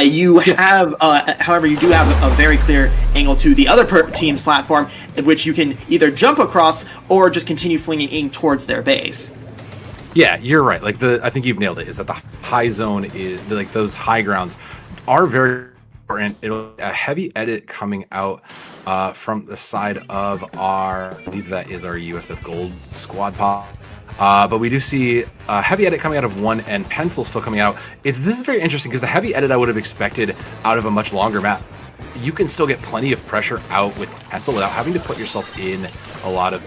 You have, however, you do have a very clear angle to the other team's platform, which you can either jump across or just continue flinging ink towards their base. Yeah, you're right. Like I think you've nailed it. Is that the high zone is like those high grounds are very important. It'll a heavy edit coming out from the side of I believe that is our USF Gold squad pop. But we do see a heavy edit coming out of one and pencil still coming out. This is very interesting because the heavy edit I would have expected out of a much longer map. You can still get plenty of pressure out with pencil without having to put yourself in a lot of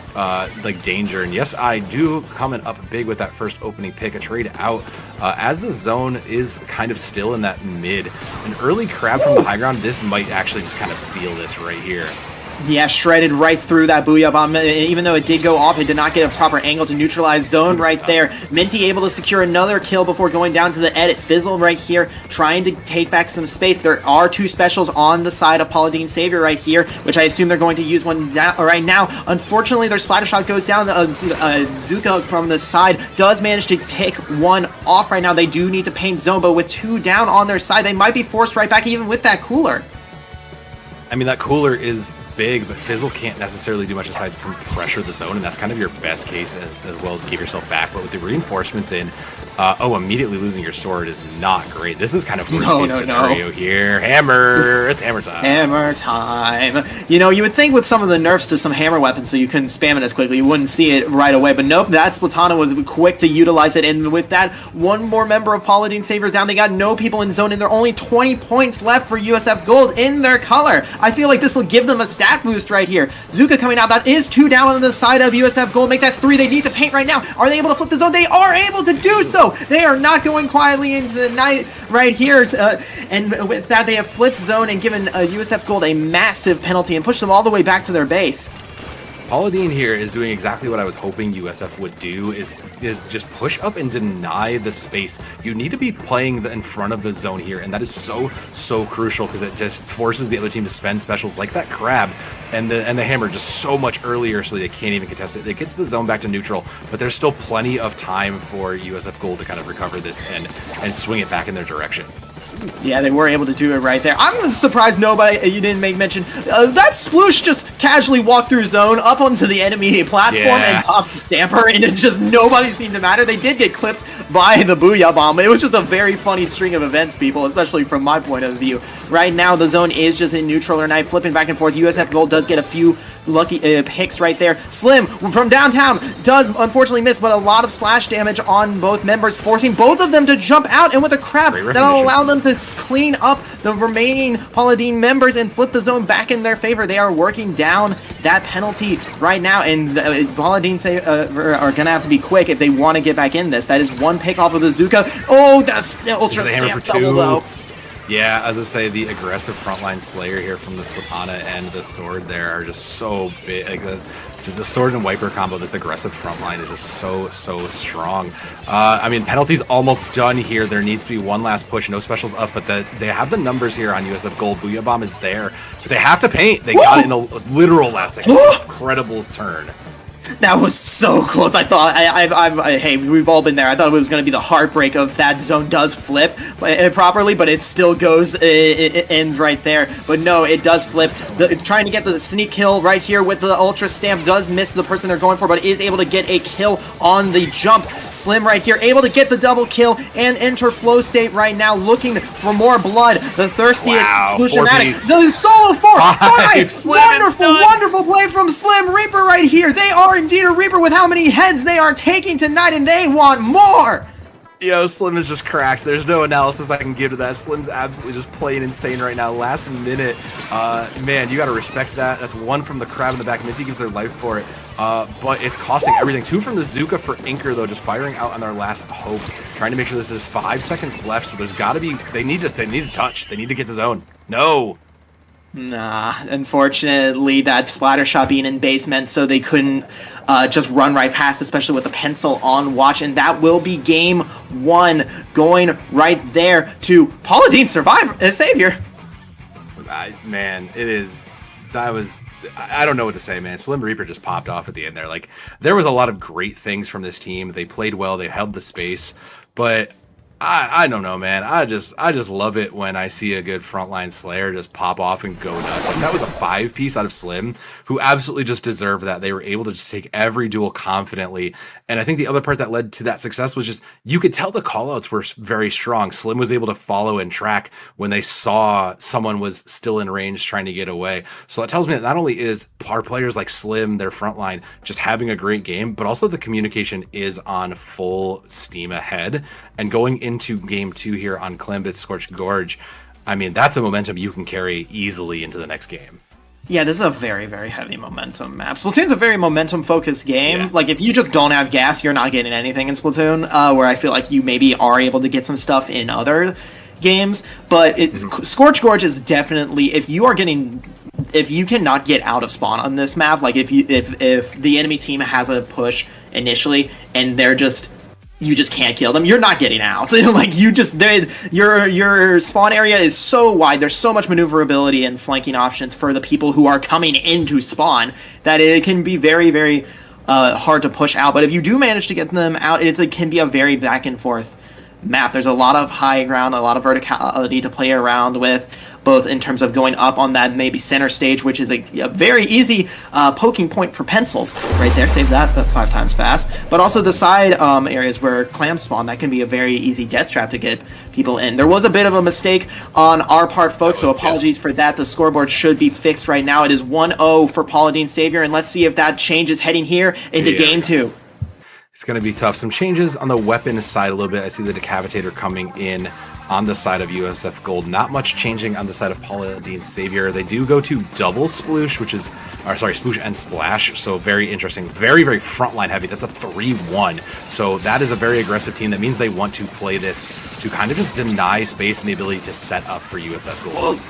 like danger. And yes, I do comment up big with that first opening pick, a trade out as the zone is kind of still in that mid. An early crab from the high ground. This might actually just kind of seal this right here. Yeah, shredded right through that Booyah Bomb. Even though it did go off, it did not get a proper angle to neutralize zone right there. Minty able to secure another kill before going down to the edit. Fizzle right here, trying to take back some space. There are two specials on the side of Paula Deen Saviour right here, which I assume they're going to use one right now. Unfortunately, their splatter shot goes down. Zuka from the side does manage to pick one off right now. They do need to paint zone, but with two down on their side, they might be forced right back even with that cooler. I mean, that cooler is big, but Fizzle can't necessarily do much aside some pressure the zone, and that's kind of your best case as well as keep yourself back. But with the reinforcements in, immediately losing your sword is not great. This is kind of worst case scenario here. Hammer! It's hammer time. Hammer time. You know, you would think with some of the nerfs to some hammer weapons so you couldn't spam it as quickly, you wouldn't see it right away, but nope, that Splatoon was quick to utilize it, and with that, one more member of Paula Deen Saviour down. They got no people in zone, and there are only 20 points left for USF Gold in their color. I feel like this will give them a stat boost right here. Zuka coming out. That is two down on the side of USF Gold. Make that three. They need to paint right now. Are they able to flip the zone? They are able to do so. They are not going quietly into the night right here. And with that, they have flipped zone and given USF Gold a massive penalty and pushed them all the way back to their base. Paula Deen here is doing exactly what I was hoping USF would do, is just push up and deny the space. You need to be playing in front of the zone here, and that is so crucial because it just forces the other team to spend specials like that crab and the hammer just so much earlier so they can't even contest it. It gets the zone back to neutral, but there's still plenty of time for USF Gold to kind of recover this and swing it back in their direction. Yeah, they were able to do it right there. I'm surprised you didn't make mention. That Sploosh just casually walked through zone up onto the enemy platform and popped Stamper, and it just nobody seemed to matter. They did get clipped by the Booyah Bomb. It was just a very funny string of events, people, especially from my point of view. Right now, the zone is just in neutral or night, flipping back and forth. USF Gold does get a few lucky picks right there. Slim from downtown does unfortunately miss, but a lot of splash damage on both members, forcing both of them to jump out, and with a crab that'll allow them to clean up the remaining Paula Deen members and flip the zone back in their favor. They are working down that penalty right now, and Paula Deen are gonna have to be quick if they want to get back in this. That is one pick off of the Zuka. Oh, that's ultra stamp double though. Yeah, as I say, the aggressive frontline Slayer here from the Splatana and the sword there are just so big. Like the sword and wiper combo, this aggressive frontline is just so strong. I mean, penalty's almost done here. There needs to be one last push. No specials up, but they have the numbers here on USF Gold. Booyah Bomb is there, but they have to paint. They got it in a literal last second. Incredible turn. That was so close. I thought, hey, we've all been there. I thought it was going to be the heartbreak of that zone does flip properly, but it still goes, it ends right there. But no, it does flip. Trying to get the sneak kill right here with the Ultra Stamp does miss the person they're going for, but is able to get a kill on the jump. Slim right here, able to get the double kill and enter flow state right now, looking for more blood. The thirstiest Solutionatic. The solo five. Wonderful play from Slim Reaper right here. They are indeed a Reaper with how many heads they are taking tonight, and they want more. Yo, Slim is just cracked. There's no analysis I can give to that. Slim's absolutely just playing insane right now. Last minute, man, you got to respect that. That's one from the crab in the back. Minty gives their life for it, but it's costing everything. Two from the Zuka for Inker, though, just firing out on their last hope, trying to make sure this is 5 seconds left. So there's got to be, they need to touch. They need to get to zone. No. Nah, unfortunately, that splatter shot being in base meant so they couldn't just run right past, especially with the pencil on watch, and that will be game one, going right there to Paula Deen Saviour. Man, it is. I don't know what to say, man. Slim Reaper just popped off at the end there. Like, there was a lot of great things from this team. They played well. They held the space, but I don't know, man. I just love it when I see a good frontline Slayer just pop off and go nuts. Like that was a 5-piece out of Slim, who absolutely just deserved that. They were able to just take every duel confidently. And I think the other part that led to that success was just you could tell the callouts were very strong. Slim was able to follow and track when they saw someone was still in range trying to get away. So that tells me that not only is our players like Slim, their frontline, just having a great game, but also the communication is on full steam ahead. And going into game 2 here on Klimbit's Scorched Gorge, I mean, that's a momentum you can carry easily into the next game. Yeah, this is a very, very heavy momentum map. Splatoon's a very momentum-focused game. Yeah. Like, if you just don't have gas, you're not getting anything in Splatoon, where I feel like you maybe are able to get some stuff in other games. But Scorched Gorge is definitely, if you cannot get out of spawn on this map, like if the enemy team has a push initially and you just can't kill them, you're not getting out. Like your spawn area is so wide, there's so much maneuverability and flanking options for the people who are coming into spawn that it can be very, very hard to push out. But if you do manage to get them out, it can be a very back and forth map. There's a lot of high ground, a lot of verticality to play around with, both in terms of going up on that maybe center stage, which is a very easy poking point for pencils right there. Save that 5 times fast. But also the side areas where clams spawn, that can be a very easy death trap to get people in. There was a bit of a mistake on our part, folks, so apologies for that. The scoreboard should be fixed right now. It is 1-0 for Paula Deen Saviour, and let's see if that changes heading here into game 2. It's going to be tough. Some changes on the weapon side a little bit. I see the Decapitator coming in on the side of USF Gold. Not much changing on the side of Paula Deen Saviour. They do go to double Sploosh, Sploosh and Splash. So very interesting. Very, very frontline heavy. That's a 3-1. So that is a very aggressive team. That means they want to play this to kind of just deny space and the ability to set up for USF Gold.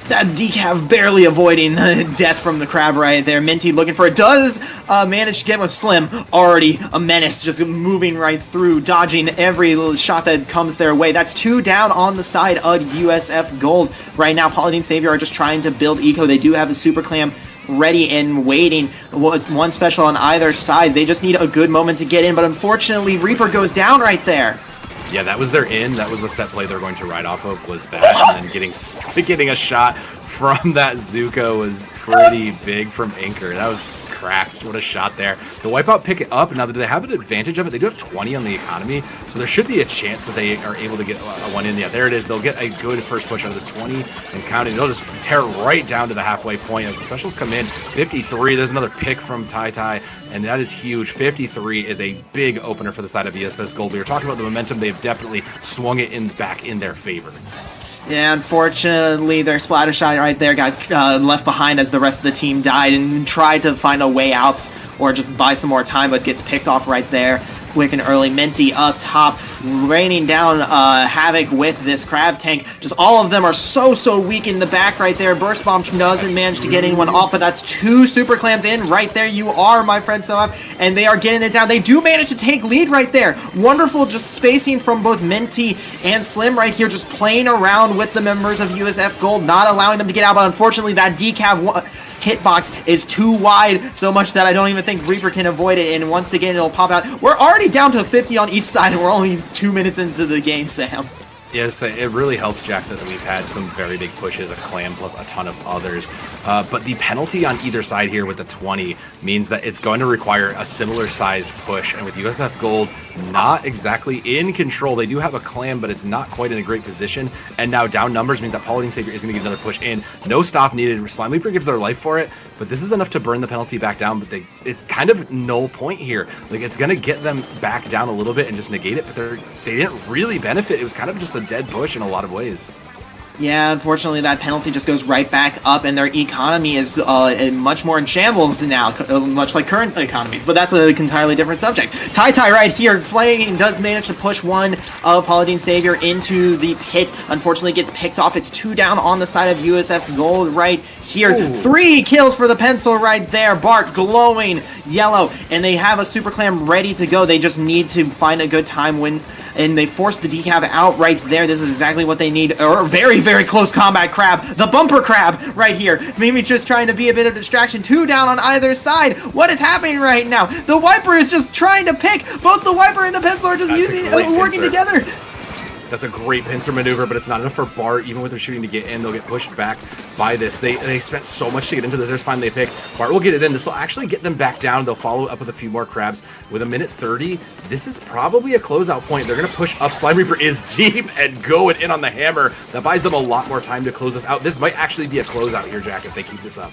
That decav barely avoiding the death from the crab right there. Minty looking for it. Does manage to get with Slim. Already a menace, just moving right through, dodging every little shot that comes their way. That's 2 down on the side of USF Gold. Right now, Paula Deen Saviour are just trying to build eco. They do have a super clam ready and waiting. One special on either side. They just need a good moment to get in, but unfortunately, Reaper goes down right there. Yeah, that was their in. That was the set play they're going to ride off of, was that. And then getting a shot from that Zuko was pretty big from Anchor. That was cracked. What a shot there. The Wipeout pick it up. Now, do they have an advantage of it? They do have 20 on the economy, so there should be a chance that they are able to get a one in. Yeah, there it is. They'll get a good first push out of this 20 and counting. They'll just tear right down to the halfway point as the specials come in. 53. There's another pick from Tai, and that is huge. 53 is a big opener for the side of USF Gold. We were talking about the momentum. They've definitely swung it back in their favor. Yeah, unfortunately, their splatter shot right there got left behind as the rest of the team died and tried to find a way out or just buy some more time, but gets picked off right there. Quick and early. Minty up top, raining down havoc with this crab tank. Just all of them are so weak in the back right there. Burst Bomb doesn't manage to get anyone off, but that's 2 super clams in. Right there you are, my friend Soab, and they are getting it down. They do manage to take lead right there. Wonderful just spacing from both Minty and Slim right here, just playing around with the members of USF Gold, not allowing them to get out, but unfortunately that decav hitbox is too wide, so much that I don't even think Reaper can avoid it, and once again it'll pop out. We're already down to 50 on each side, and we're only 2 minutes into the game, Sam. Yes, it really helps, Jack, that we've had some very big pushes, a clam plus a ton of others. But the penalty on either side here with the 20 means that it's going to require a similar sized push. And with USF Gold not exactly in control, they do have a clam, but it's not quite in a great position. And now down numbers means that Paula Deen Saviour is going to get another push in. No stop needed. Slime Leaper gives their life for it, but this is enough to burn the penalty back down. But it's kind of null point here. Like, it's going to get them back down a little bit and just negate it, but they didn't really benefit. It was kind of just a dead push in a lot of ways. Yeah, unfortunately, that penalty just goes right back up, and their economy is much more in shambles now, much like current economies, but that's an entirely different subject. Tai right here, flaying, does manage to push one of Paula Deen Saviour into the pit. Unfortunately, gets picked off. It's 2 down on the side of USF Gold right here. Ooh. 3 kills for the pencil right there. Bart glowing yellow, and they have a super clam ready to go. They just need to find a good time when, and they force the decav out right there. This is exactly what they need. Or very close combat crab. The bumper crab right here. Maybe just trying to be a bit of distraction. 2 down on either side. What is happening right now? The Wiper is just trying to pick. Both the Wiper and the pencil are just working together. That's a great pincer maneuver, but it's not enough for Bart. Even with their shooting to get in, they'll get pushed back by this. They spent so much to get into this. There's finally a pick. Bart will get it in. This will actually get them back down. They'll follow up with a few more crabs. With a minute 30, this is probably a closeout point. They're going to push up. Slime Reaper is deep and going in on the hammer. That buys them a lot more time to close this out. This might actually be a closeout here, Jack, if they keep this up.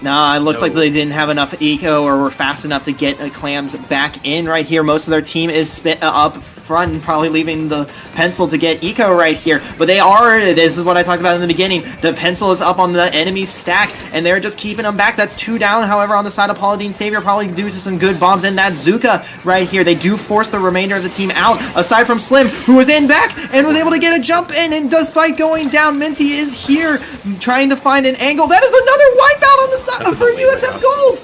Nah, it looks like they didn't have enough eco or were fast enough to get clams back in right here. Most of their team is up front and probably leaving the pencil to get eco right here. But they are, this is what I talked about in the beginning, the pencil is up on the enemy stack and they're just keeping them back. That's 2 down, however, on the side of Paula Deen Saviour, probably due to some good bombs and that Zuka right here. They do force the remainder of the team out, aside from Slim, who was in back and was able to get a jump in, and despite going down, Minty is here trying to find an angle. That is another wipeout on the side for USF Gold!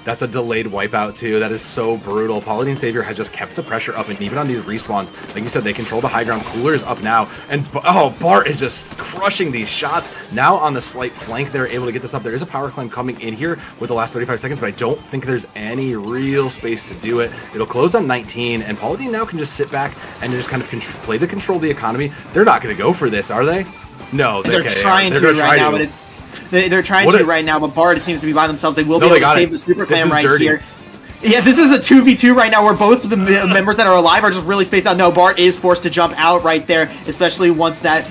That's a delayed wipeout, too. That is so brutal. Paula Deen Saviour has just kept the pressure up, and even on these respawns, like you said, they control the high ground. Cooler is up now, and Bart is just crushing these shots. Now on the slight flank, they're able to get this up. There is a power climb coming in here with the last 35 seconds, but I don't think there's any real space to do it. It'll close on 19, and Paula Deen now can just sit back and just kind of play the control of the economy. They're not going to go for this, are they? No, they're trying to right now, but it's... They're trying to right now, but Bard seems to be by themselves. They will be able to save the Super Clan right here. Yeah, this is a 2v2 right now where both of the members that are alive are just really spaced out. No, Bart is forced to jump out right there, especially once that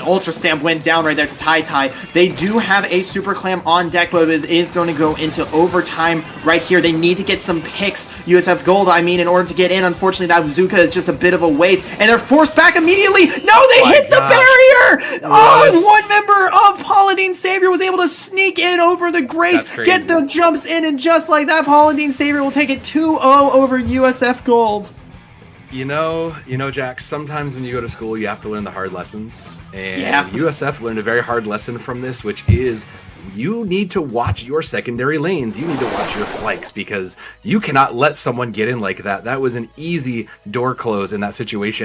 Ultra Stamp went down right there to Tai. They do have a Super Clam on deck, but it is going to go into overtime right here. They need to get some picks, USF Gold, I mean, in order to get in. Unfortunately, that Zuka is just a bit of a waste, and they're forced back immediately. No, they hit the barrier! Oh, and one member of Paula Deen Saviour was able to sneak in over the grates, get the jumps in, and just like that, Paula Deen Saviour will take it 2-0 over USF Gold. You know, Jack, sometimes when you go to school, you have to learn the hard lessons. And USF learned a very hard lesson from this, which is you need to watch your secondary lanes. You need to watch your flanks, because you cannot let someone get in like that. That was an easy door close in that situation.